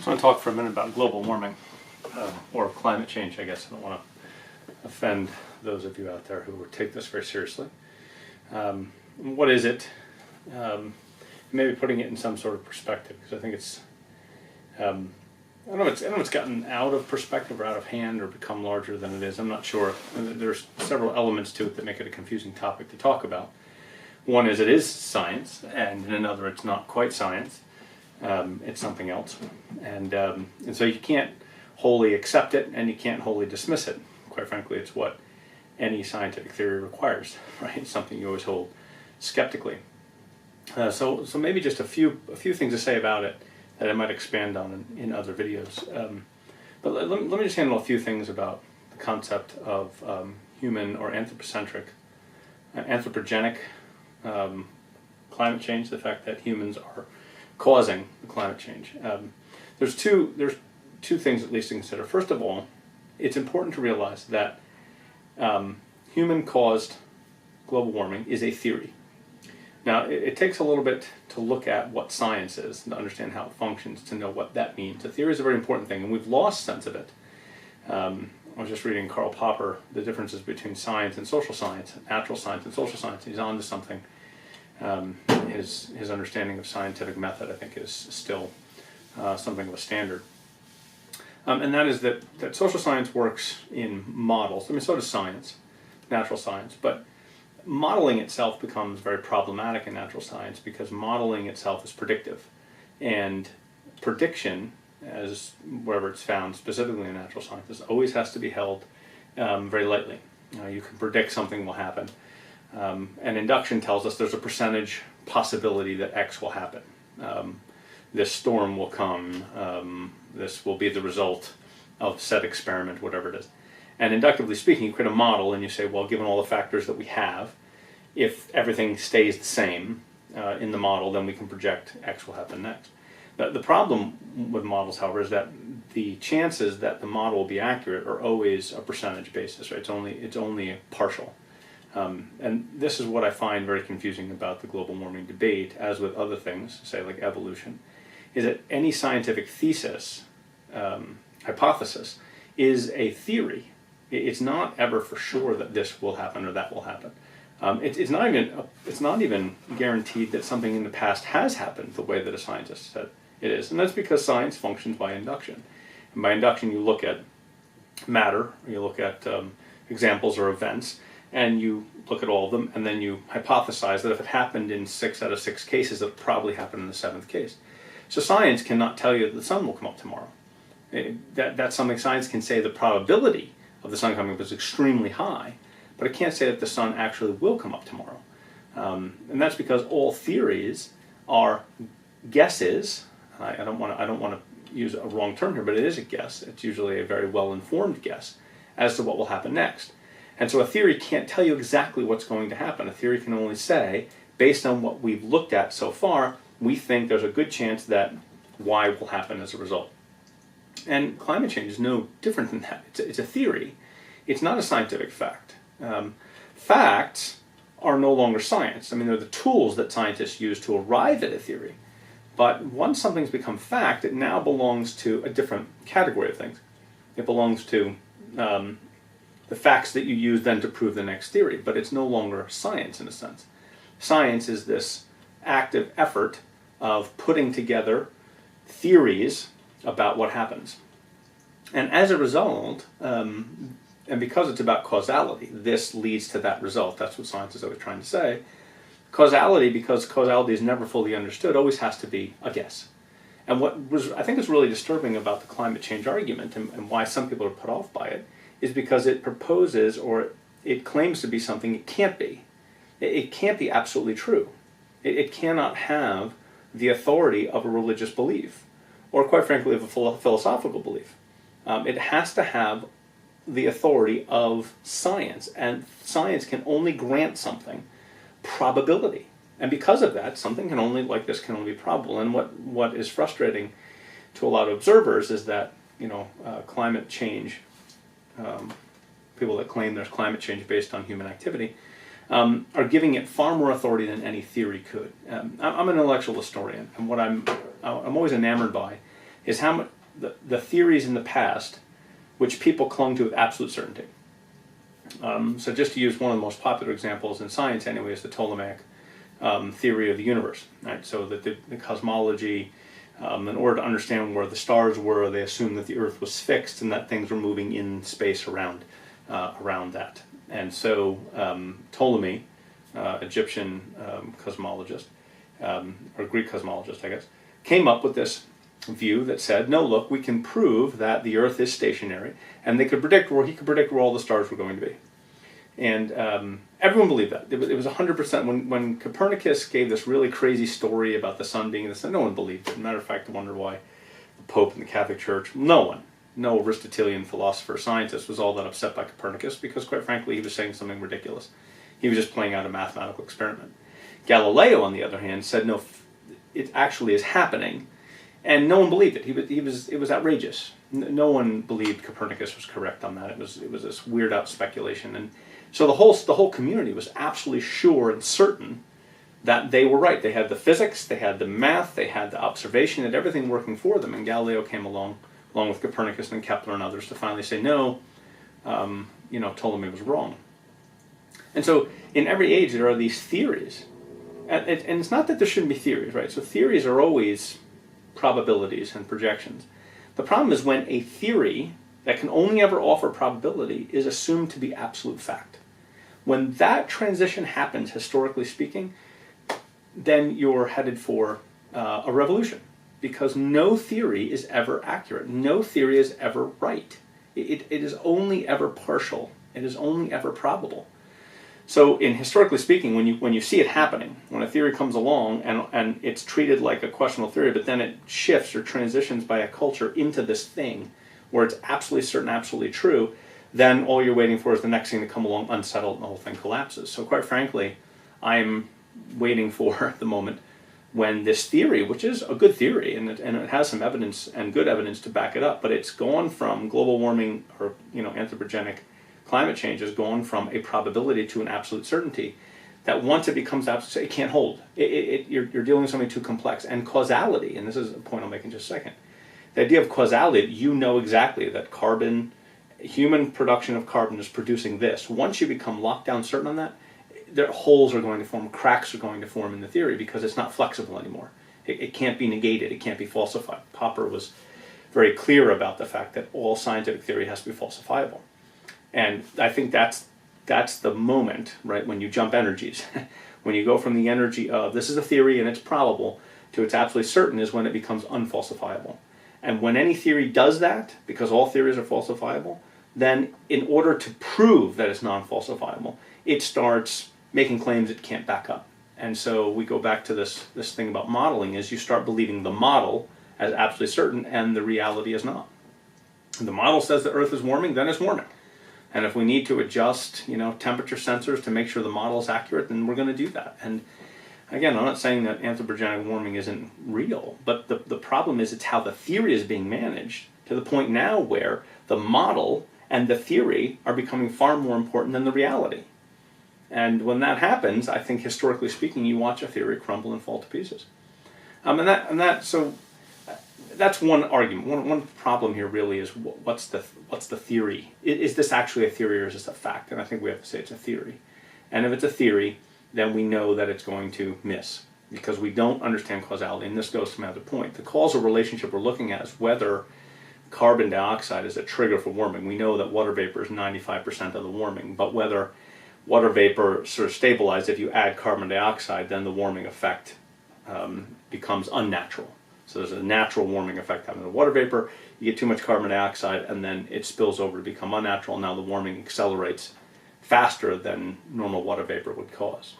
I want to talk for a minute about global warming, or climate change, I guess. I don't want to offend those of you out there who take this very seriously. What is it? Maybe putting it in some sort of perspective, because I think it's, I don't know if it's gotten out of perspective or out of hand or become larger than it is. I'm not sure. There's several elements to it that make it a confusing topic to talk about. One is it is science, and in another it's not quite science. It's something else, and so you can't wholly accept it and you can't wholly dismiss it. Quite frankly, it's what any scientific theory requires, right? It's something you always hold skeptically. So maybe just a few things to say about it that I might expand on in other videos. But let me just handle a few things about the concept of human or anthropogenic climate change, the fact that humans are causing the climate change. There's two things at least to consider. First of all, it's important to realize that human-caused global warming is a theory. Now, it takes a little bit to look at what science is, to understand how it functions, to know what that means. A theory is a very important thing, and we've lost sense of it. I was just reading Karl Popper, the differences between science and social science, natural science and social science. He's on to something. His understanding of scientific method, I think, is still something of a standard. And that is that social science works in models. I mean, so does science, natural science, but modeling itself becomes very problematic in natural science because modeling itself is predictive. And prediction, as wherever it's found, specifically in natural sciences, always has to be held very lightly. You can predict something will happen. And induction tells us there's a percentage possibility that X will happen. This storm will come. This will be the result of said experiment, whatever it is. And inductively speaking, you create a model and you say, well, given all the factors that we have, if everything stays the same in the model, then we can project X will happen next. But the problem with models, however, is that the chances that the model will be accurate are always a percentage basis, right? It's only partial. And this is what I find very confusing about the global warming debate, as with other things, say like evolution, is that any scientific thesis, hypothesis, is a theory. It's not ever for sure that this will happen or that will happen. It's not even guaranteed that something in the past has happened the way that a scientist said it is, and that's because science functions by induction. And by induction, you look at matter, you look at examples or events, and you look at all of them, and then you hypothesize that if it happened in 6 out of 6 cases, it'll probably happen in the 7th case. So science cannot tell you that the sun will come up tomorrow. That's something science can say the probability of the sun coming up is extremely high, but it can't say that the sun actually will come up tomorrow. And that's because all theories are guesses. I don't want to use a wrong term here, but it is a guess. It's usually a very well-informed guess as to what will happen next. And so a theory can't tell you exactly what's going to happen. A theory can only say, based on what we've looked at so far, we think there's a good chance that Y will happen as a result. And climate change is no different than that. It's a theory. It's not a scientific fact. Facts are no longer science. I mean, they're the tools that scientists use to arrive at a theory. But once something's become fact, it now belongs to a different category of things. It belongs to the facts that you use then to prove the next theory. But it's no longer science in a sense. Science is this active effort of putting together theories about what happens. And as a result, and because it's about causality, this leads to that result. That's what science is always trying to say. Causality, because causality is never fully understood, always has to be a guess. And what I think is really disturbing about the climate change argument and why some people are put off by it is because it proposes or it claims to be something it can't be. It can't be absolutely true. It cannot have the authority of a religious belief, or quite frankly of a philosophical belief. It has to have the authority of science, and science can only grant something probability. And because of that, something can only be probable. And what is frustrating to a lot of observers is that climate change, people that claim there's climate change based on human activity, are giving it far more authority than any theory could. I'm an intellectual historian, and what I'm always enamored by is how much the theories in the past which people clung to with absolute certainty. So just to use one of the most popular examples in science anyway is the Ptolemaic theory of the universe. Right? So that the cosmology, in order to understand where the stars were, they assumed that the Earth was fixed and that things were moving in space around that. And so Ptolemy, Egyptian cosmologist, or Greek cosmologist, I guess, came up with this view that said, no, look, we can prove that the Earth is stationary, and he could predict where all the stars were going to be. And everyone believed that. It was 100%. When Copernicus gave this really crazy story about the sun being the sun, no one believed it. As a matter of fact, I wonder why the Pope and the Catholic Church, no Aristotelian philosopher or scientist was all that upset by Copernicus, because quite frankly, he was saying something ridiculous. He was just playing out a mathematical experiment. Galileo, on the other hand, said, no, it actually is happening. And no one believed it. It was outrageous. No one believed Copernicus was correct on that. It was this weird out speculation. And so the whole community was absolutely sure and certain that they were right. They had the physics, they had the math, they had the observation, and everything working for them. And Galileo came along with Copernicus and Kepler and others, to finally say, no, Ptolemy was wrong. And so in every age there are these theories. And it's not that there shouldn't be theories, right? So theories are always probabilities and projections. The problem is when a theory that can only ever offer probability is assumed to be absolute fact. When that transition happens, historically speaking, then you're headed for a revolution, because no theory is ever accurate. No theory is ever right. It is only ever partial. It is only ever probable. So, in historically speaking, when you see it happening, when a theory comes along and it's treated like a questionable theory, but then it shifts or transitions by a culture into this thing where it's absolutely certain, absolutely true, then all you're waiting for is the next thing to come along unsettled and the whole thing collapses. So, quite frankly, I'm waiting for the moment when this theory, which is a good theory and it has some evidence and good evidence to back it up, but it's gone from global warming or anthropogenic climate change has gone from a probability to an absolute certainty, that once it becomes absolute, it can't hold. You're dealing with something too complex. And causality, and this is a point I'll make in just a second, the idea of causality, you know exactly that human production of carbon is producing this. Once you become locked down certain on that, holes are going to form, cracks are going to form in the theory, because it's not flexible anymore. It can't be negated, it can't be falsified. Popper was very clear about the fact that all scientific theory has to be falsifiable. And I think that's the moment, right, when you jump energies. When you go from the energy of this is a theory and it's probable to it's absolutely certain is when it becomes unfalsifiable. And when any theory does that, because all theories are falsifiable, then in order to prove that it's non-falsifiable, it starts making claims it can't back up. And so we go back to this thing about modeling, is you start believing the model as absolutely certain and the reality is not. If the model says the Earth is warming, then it's warming. And if we need to adjust, temperature sensors to make sure the model is accurate, then we're going to do that. And again, I'm not saying that anthropogenic warming isn't real, but the problem is it's how the theory is being managed, to the point now where the model and the theory are becoming far more important than the reality. And when that happens, I think historically speaking, you watch a theory crumble and fall to pieces. So that's one argument. One problem here really is what's the theory? Is this actually a theory or is this a fact? And I think we have to say it's a theory. And if it's a theory, then we know that it's going to miss, because we don't understand causality. And this goes to my other point. The causal relationship we're looking at is whether carbon dioxide is a trigger for warming. We know that water vapor is 95% of the warming, but whether water vapor sort of stabilizes if you add carbon dioxide, then the warming effect becomes unnatural. So there's a natural warming effect happening to water vapor. You get too much carbon dioxide, and then it spills over to become unnatural. Now the warming accelerates faster than normal water vapor would cause.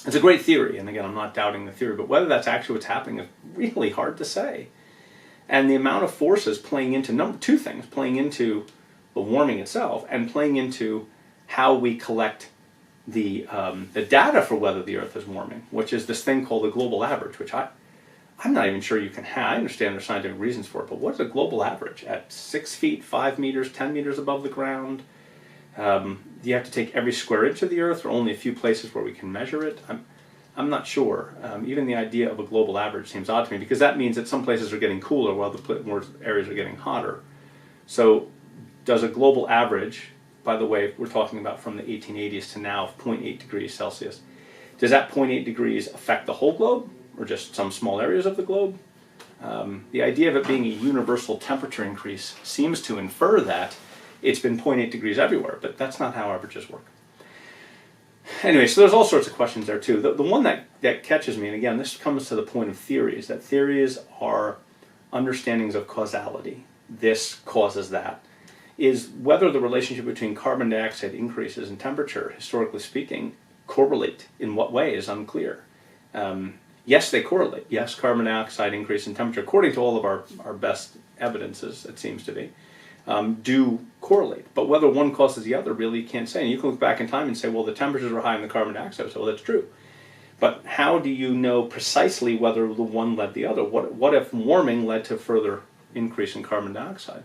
It's a great theory, and again, I'm not doubting the theory, but whether that's actually what's happening is really hard to say. And the amount of forces playing into two things, playing into the warming itself and playing into how we collect the data for whether the Earth is warming, which is this thing called the global average, which I'm not even sure you can have. I understand there's scientific reasons for it, but what is a global average? At 6 feet, 5 meters, 10 meters above the ground? Do you have to take every square inch of the Earth, or only a few places where we can measure it? I'm not sure. Even the idea of a global average seems odd to me, because that means that some places are getting cooler while more areas are getting hotter. So does a global average, by the way, we're talking about from the 1880s to now, of 0.8 degrees Celsius, does that 0.8 degrees affect the whole globe, or just some small areas of the globe? The idea of it being a universal temperature increase seems to infer that it's been 0.8 degrees everywhere, but that's not how averages work. Anyway, so there's all sorts of questions there too. The one that catches me, and again, this comes to the point of theories, that theories are understandings of causality. This causes that. Is whether the relationship between carbon dioxide increases in temperature, historically speaking, correlate in what way is unclear. Yes, they correlate. Yes, carbon dioxide increase in temperature, according to all of our best evidences, it seems to be, do correlate. But whether one causes the other, really you can't say. And you can look back in time and say, well, the temperatures were high in the carbon dioxide, so that's true. But how do you know precisely whether the one led the other? What if warming led to further increase in carbon dioxide?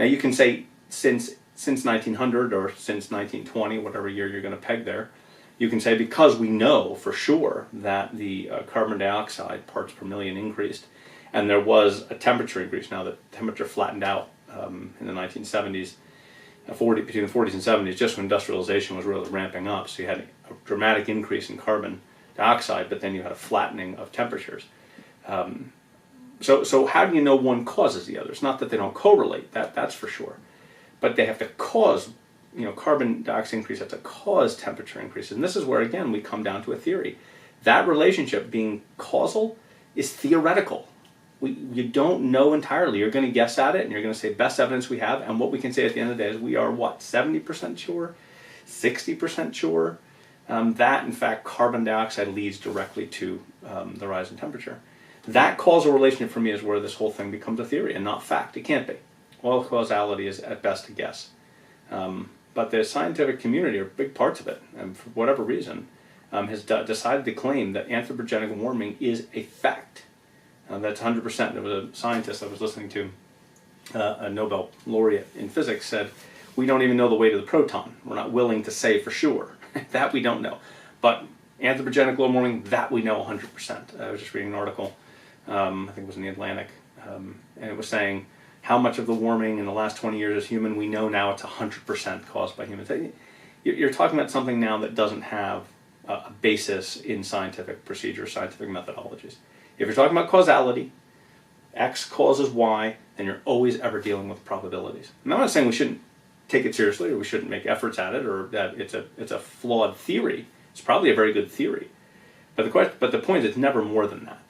Now you can say since 1900 or since 1920, whatever year you're going to peg there, you can say because we know for sure that the carbon dioxide parts per million increased, and there was a temperature increase. Now the temperature flattened out in the 1970s, between the 40s and 70s, just when industrialization was really ramping up. So you had a dramatic increase in carbon dioxide, but then you had a flattening of temperatures. So how do you know one causes the other? It's not that they don't correlate, that's for sure. But they have to cause, carbon dioxide increase has to cause temperature increases. And this is where, again, we come down to a theory. That relationship being causal is theoretical. You don't know entirely. You're going to guess at it, and you're going to say best evidence we have. And what we can say at the end of the day is we are, 70% sure? 60% sure? That, in fact, carbon dioxide leads directly to the rise in temperature. That causal relationship for me is where this whole thing becomes a theory and not fact. It can't be. All causality is at best a guess. But the scientific community, or big parts of it, and for whatever reason, has decided to claim that anthropogenic warming is a fact. That's 100%. There was a scientist I was listening to, a Nobel laureate in physics, said, we don't even know the weight of the proton. We're not willing to say for sure. That we don't know. But anthropogenic global warming, that we know 100%. I was just reading an article, I think it was in the Atlantic, and it was saying how much of the warming in the last 20 years is human. We know now it's 100% caused by humans. You're talking about something now that doesn't have a basis in scientific procedure, scientific methodologies. If you're talking about causality, X causes Y, then you're always ever dealing with probabilities. And I'm not saying we shouldn't take it seriously, or we shouldn't make efforts at it, or that it's a flawed theory. It's probably a very good theory, but the point is it's never more than that.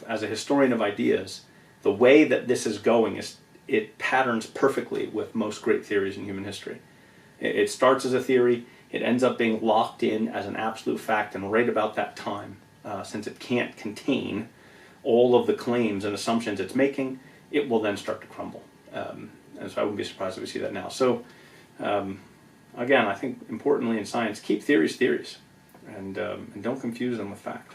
As a historian of ideas, the way that this is going is it patterns perfectly with most great theories in human history. It starts as a theory, it ends up being locked in as an absolute fact, and right about that time, since it can't contain all of the claims and assumptions it's making, it will then start to crumble. And so I wouldn't be surprised if we see that now. So, again, I think importantly in science, keep theories, and don't confuse them with fact.